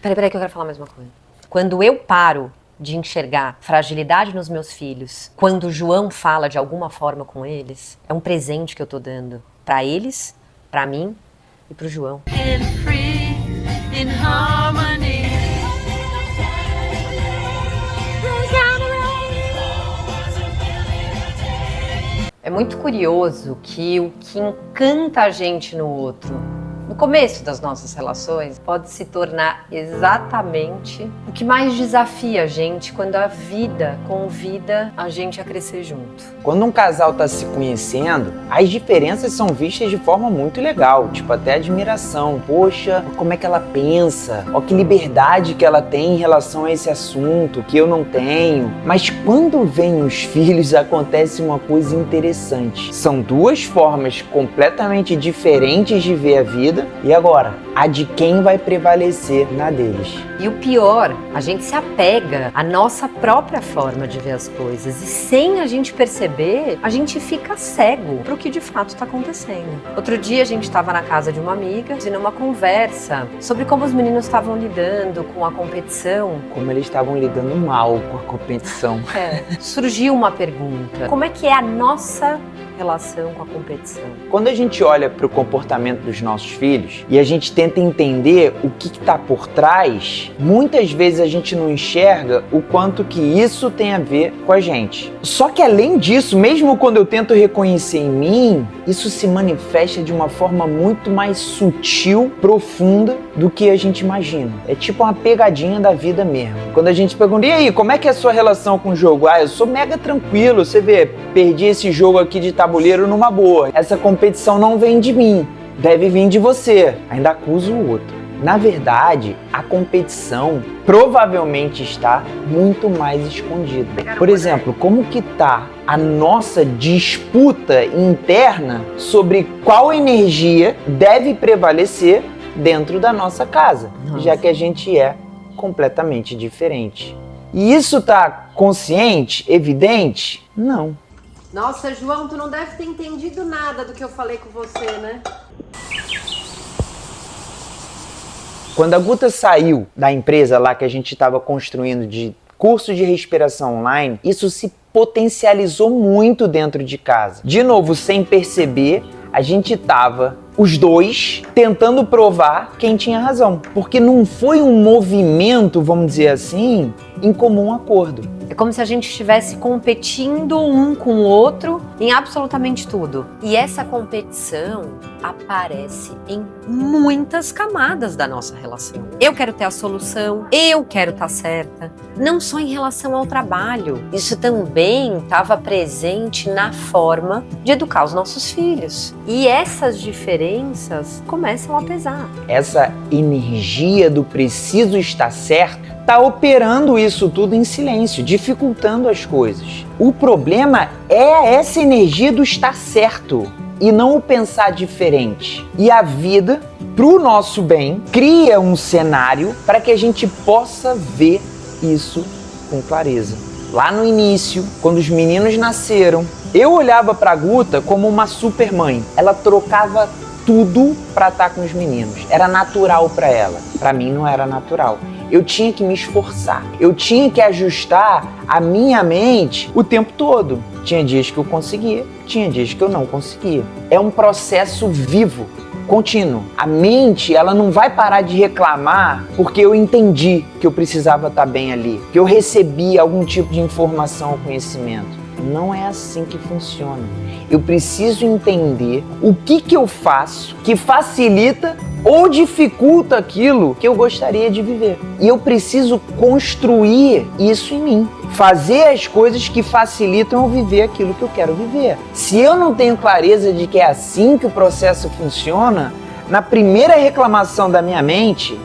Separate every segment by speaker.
Speaker 1: Peraí que eu quero falar mais uma coisa. Quando eu paro de enxergar fragilidade nos meus filhos, quando o João fala de alguma forma com eles, é um presente que eu tô dando pra eles, pra mim e pro João. É muito curioso que o que encanta a gente no outro, no começo das nossas relações, pode se tornar exatamente o que mais desafia a gente quando a vida convida a gente a crescer junto.
Speaker 2: Quando um casal está se conhecendo, as diferenças são vistas de forma muito legal, tipo até admiração. Poxa, como é que ela pensa? Ó, que liberdade que ela tem em relação a esse assunto que eu não tenho. Mas quando vem os filhos, acontece uma coisa interessante. São duas formas completamente diferentes de ver a vida. E agora, a de quem vai prevalecer na deles?
Speaker 1: E o pior, a gente se apega à nossa própria forma de ver as coisas e sem a gente perceber, a gente fica cego para o que de fato está acontecendo. Outro dia a gente estava na casa de uma amiga e numa conversa sobre como os meninos estavam lidando com a competição.
Speaker 2: Como eles estavam lidando mal com a competição.
Speaker 1: Surgiu uma pergunta: como é que é a nossa relação com a competição?
Speaker 2: Quando a gente olha para o comportamento dos nossos filhos e a gente tenta entender o que está por trás, muitas vezes a gente não enxerga o quanto que isso tem a ver com a gente. Só que além disso, mesmo quando eu tento reconhecer em mim, isso se manifesta de uma forma muito mais sutil, profunda do que a gente imagina. É tipo uma pegadinha da vida mesmo. Quando a gente pergunta, e aí, como é que é a sua relação com o jogo? Ah, eu sou mega tranquilo, você vê, perdi esse jogo aqui de tabuleiro numa boa. Essa competição não vem de mim, deve vir de você. Ainda acusa o outro. Na verdade, a competição provavelmente está muito mais escondida. Por exemplo, como que está a nossa disputa interna sobre qual energia deve prevalecer dentro da nossa casa, já que a gente é completamente diferente. E isso está consciente, evidente? Não.
Speaker 1: Nossa, João, tu não deve ter entendido nada do que eu falei com você, né?
Speaker 2: Quando a Guta saiu da empresa lá que a gente estava construindo de curso de respiração online, isso se potencializou muito dentro de casa. De novo, sem perceber, a gente estava, os dois, tentando provar quem tinha razão. Porque não foi um movimento, vamos dizer assim, em comum acordo.
Speaker 1: É como se a gente estivesse competindo um com o outro em absolutamente tudo. E essa competição aparece em muitas camadas da nossa relação. Eu quero ter a solução, eu quero estar certa. Não só em relação ao trabalho. Isso também estava presente na forma de educar os nossos filhos. E essas diferenças começam a pesar.
Speaker 2: Essa energia do preciso estar certo está operando isso tudo em silêncio, dificultando as coisas. O problema é essa energia do estar certo e não o pensar diferente. E a vida, pro nosso bem, cria um cenário para que a gente possa ver isso com clareza. Lá no início, quando os meninos nasceram, eu olhava para a Guta como uma super mãe. Ela trocava tudo para estar com os meninos. Era natural para ela. Para mim não era natural. Eu tinha que me esforçar. Eu tinha que ajustar a minha mente o tempo todo. Tinha dias que eu conseguia, tinha dias que eu não conseguia. É um processo vivo, contínuo. A mente, ela não vai parar de reclamar porque eu entendi que eu precisava estar bem ali, que eu recebi algum tipo de informação ou conhecimento. Não é assim que funciona. Eu preciso entender o que eu faço que facilita ou dificulta aquilo que eu gostaria de viver. E eu preciso construir isso em mim. Fazer as coisas que facilitam eu viver aquilo que eu quero viver. Se eu não tenho clareza de que é assim que o processo funciona, na primeira reclamação da minha mente,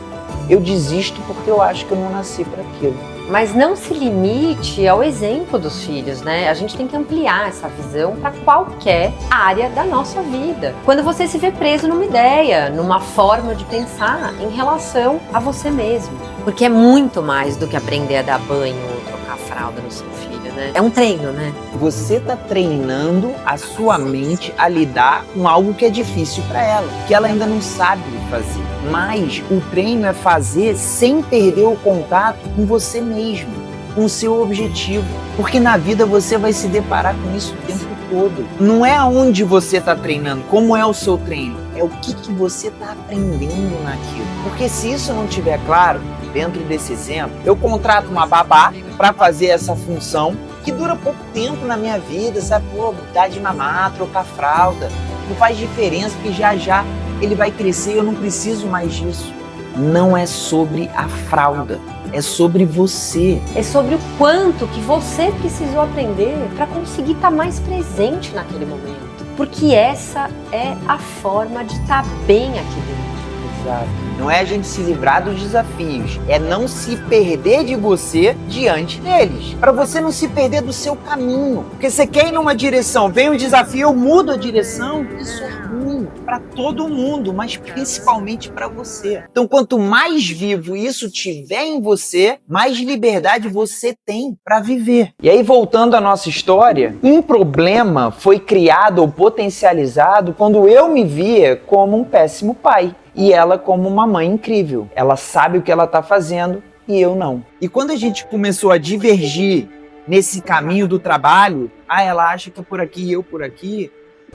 Speaker 2: eu desisto porque eu acho que eu não nasci para aquilo.
Speaker 1: Mas não se limite ao exemplo dos filhos, né? A gente tem que ampliar essa visão para qualquer área da nossa vida. Quando você se vê preso numa ideia, numa forma de pensar em relação a você mesmo. Porque é muito mais do que aprender a dar banho ou trocar fralda no seu filho, né? É um treino, né?
Speaker 2: Você tá treinando a sua mente a lidar com algo que é difícil para ela, que ela ainda não sabe fazer. Mas o treino é fazer sem perder o contato com você mesmo, com o seu objetivo. Porque na vida você vai se deparar com isso o tempo todo. Não é aonde você está treinando, como é o seu treino. É o que você está aprendendo naquilo. Porque se isso não estiver claro, dentro desse exemplo, eu contrato uma babá para fazer essa função que dura pouco tempo na minha vida, sabe? Pô, dar de mamar, trocar fralda. Não faz diferença, porque já ele vai crescer e eu não preciso mais disso. Não é sobre a fralda, é sobre você.
Speaker 1: É sobre o quanto que você precisou aprender para conseguir estar mais presente naquele momento. Porque essa é a forma de estar bem aqui dentro.
Speaker 2: Exato. Não é a gente se livrar dos desafios, é não se perder de você diante deles. Para você não se perder do seu caminho. Porque você quer ir numa direção, vem um desafio, eu mudo a direção, isso é ruim para todo mundo, mas principalmente para você. Então, quanto mais vivo isso tiver em você, mais liberdade você tem para viver. E aí, voltando à nossa história, um problema foi criado ou potencializado quando eu me via como um péssimo pai. E ela como uma mãe incrível. Ela sabe o que ela está fazendo e eu não. E quando a gente começou a divergir nesse caminho do trabalho, ela acha que é por aqui e eu por aqui,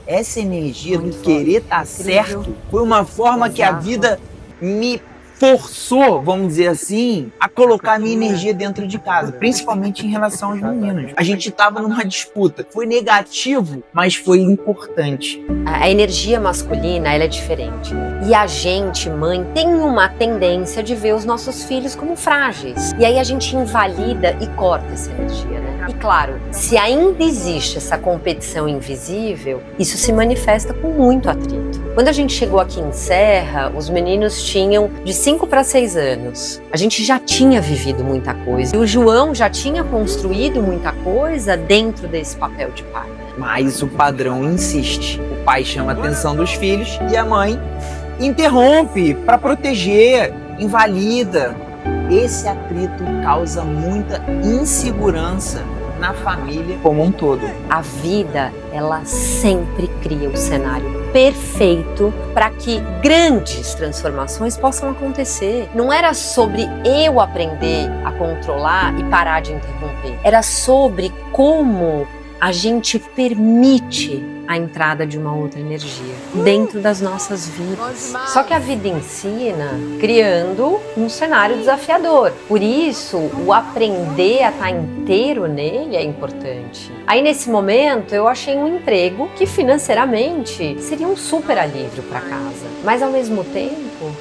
Speaker 2: essa energia do querer estar certo foi uma forma que a vida me forçou, vamos dizer assim, a colocar a minha energia dentro de casa, principalmente em relação aos meninos. A gente estava numa disputa. Foi negativo, mas foi importante.
Speaker 1: A energia masculina, ela é diferente. E a gente, mãe, tem uma tendência de ver os nossos filhos como frágeis. E aí a gente invalida e corta essa energia, né? E claro, se ainda existe essa competição invisível, isso se manifesta com muito atrito. Quando a gente chegou aqui em Serra, os meninos tinham de 5 para 6 anos. A gente já tinha vivido muita coisa. E o João já tinha construído muita coisa dentro desse papel de pai.
Speaker 2: Mas o padrão insiste. O pai chama a atenção dos filhos e a mãe interrompe para proteger, invalida. Esse atrito causa muita insegurança na família como um todo.
Speaker 1: A vida, ela sempre cria o cenário perfeito para que grandes transformações possam acontecer. Não era sobre eu aprender a controlar e parar de interromper. Era sobre como a gente permite a entrada de uma outra energia dentro das nossas vidas. Só que a vida ensina criando um cenário desafiador. Por isso, o aprender a estar inteiro nele é importante. Aí, nesse momento, eu achei um emprego que financeiramente seria um super alívio para casa. Mas, ao mesmo tempo,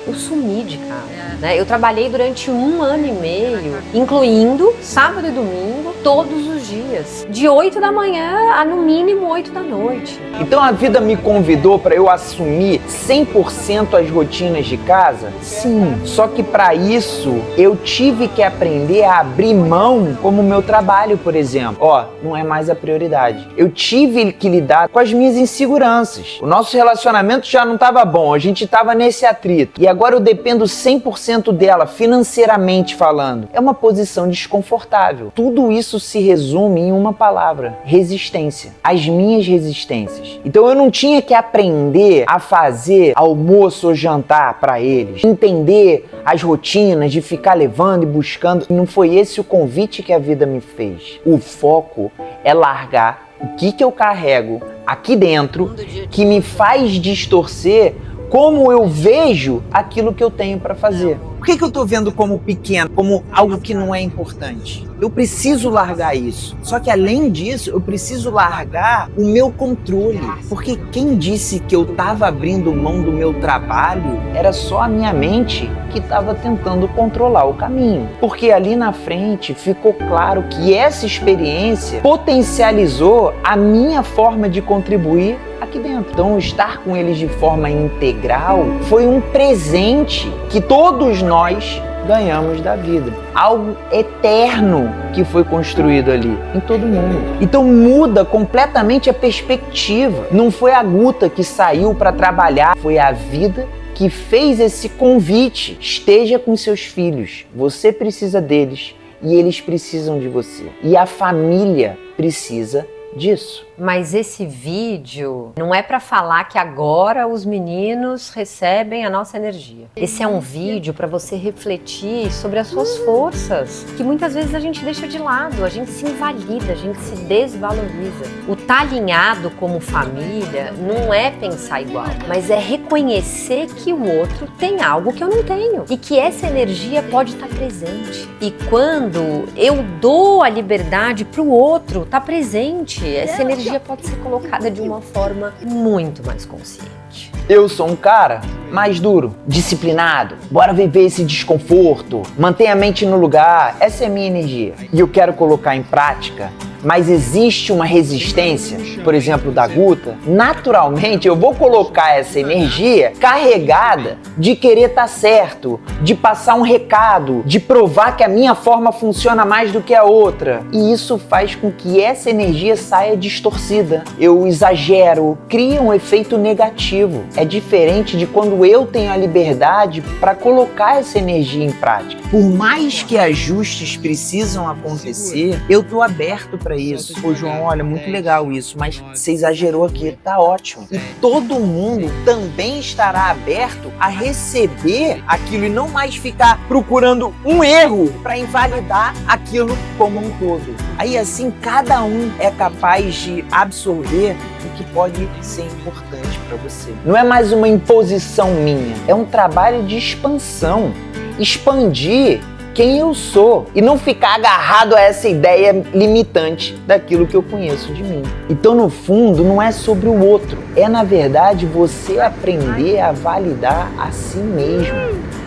Speaker 1: eu sumi de casa. Né? Eu trabalhei durante 1 ano e meio, incluindo sábado e domingo, todos os dias. De 8 da manhã a, no mínimo, 8 da noite.
Speaker 2: Então a vida me convidou para eu assumir 100% as rotinas de casa? Sim. Só que para isso eu tive que aprender a abrir mão, como o meu trabalho, por exemplo. Não é mais a prioridade. Eu tive que lidar com as minhas inseguranças. O nosso relacionamento já não estava bom, a gente estava nesse atrito. E agora eu dependo 100% dela, financeiramente falando. É uma posição desconfortável. Tudo isso se resume em uma palavra: resistência. As minhas resistências. Então eu não tinha que aprender a fazer almoço ou jantar para eles, entender as rotinas de ficar levando e buscando. Não foi esse o convite que a vida me fez. O foco é largar o que eu carrego aqui dentro que me faz distorcer como eu vejo aquilo que eu tenho para fazer. Por que eu tô vendo como pequeno, como algo que não é importante? Eu preciso largar isso. Só que além disso, eu preciso largar o meu controle. Porque quem disse que eu tava abrindo mão do meu trabalho era só a minha mente que estava tentando controlar o caminho. Porque ali na frente ficou claro que essa experiência potencializou a minha forma de contribuir aqui dentro. Então, estar com eles de forma integral foi um presente que todos nós ganhamos da vida. Algo eterno que foi construído ali, em todo mundo. Então muda completamente a perspectiva. Não foi a Guta que saiu para trabalhar, foi a vida que fez esse convite. Esteja com seus filhos, você precisa deles e eles precisam de você. E a família precisa disso.
Speaker 1: Mas esse vídeo não é para falar que agora os meninos recebem a nossa energia. Esse é um vídeo para você refletir sobre as suas forças, que muitas vezes a gente deixa de lado, a gente se invalida, a gente se desvaloriza. O tá alinhado como família não é pensar igual, mas é reconhecer que o outro tem algo que eu não tenho e que essa energia pode estar presente. E quando eu dou a liberdade para o outro estar presente, essa energia pode ser colocada de uma forma muito mais consciente.
Speaker 2: Eu sou um cara mais duro, disciplinado. Bora viver esse desconforto, manter a mente no lugar. Essa é a minha energia. E eu quero colocar em prática, mas existe uma resistência, por exemplo, da Guta. Naturalmente, eu vou colocar essa energia carregada de querer estar certo, de passar um recado, de provar que a minha forma funciona mais do que a outra. E isso faz com que essa energia saia distorcida. Eu exagero, cria um efeito negativo. É diferente de quando eu tenho a liberdade para colocar essa energia em prática. Por mais que ajustes precisam acontecer, eu tô aberto para isso. Pô, João, olha, muito legal isso, mas você exagerou aqui, tá ótimo. E todo mundo também estará aberto a receber aquilo e não mais ficar procurando um erro para invalidar aquilo como um todo. Aí assim, cada um é capaz de absorver o que pode ser importante para você. Não é mais uma imposição minha, é um trabalho de expansão. Expandir quem eu sou e não ficar agarrado a essa ideia limitante daquilo que eu conheço de mim. Então, no fundo, não é sobre o outro, é na verdade você aprender a validar a si mesmo,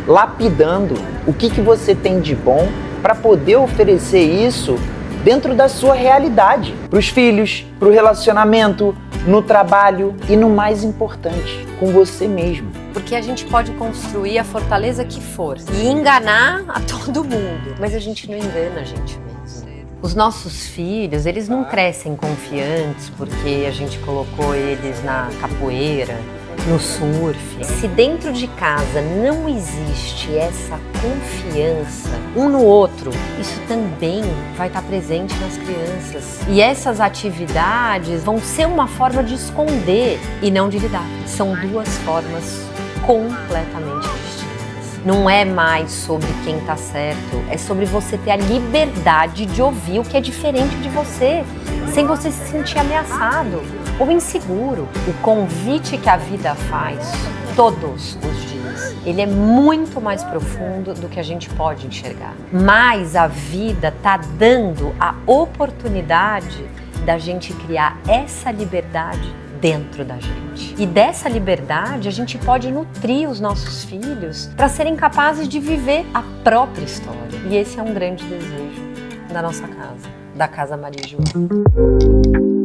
Speaker 2: lapidando o que você tem de bom para poder oferecer isso dentro da sua realidade, para os filhos, para o relacionamento, no trabalho e no mais importante, com você mesmo.
Speaker 1: Porque a gente pode construir a fortaleza que for e enganar a todo mundo, mas a gente não engana a gente mesmo. Os nossos filhos, eles não crescem confiantes porque a gente colocou eles na capoeira, no surf. Se dentro de casa não existe essa confiança um no outro, isso também vai estar presente nas crianças. E essas atividades vão ser uma forma de esconder e não de lidar. São duas formas completamente distintas. Não é mais sobre quem está certo, é sobre você ter a liberdade de ouvir o que é diferente de você, sem você se sentir ameaçado ou inseguro. O convite que a vida faz todos os dias, ele é muito mais profundo do que a gente pode enxergar. Mas a vida está dando a oportunidade da gente criar essa liberdade dentro da gente. E dessa liberdade a gente pode nutrir os nossos filhos para serem capazes de viver a própria história. E esse é um grande desejo da nossa casa, da Casa Maria João.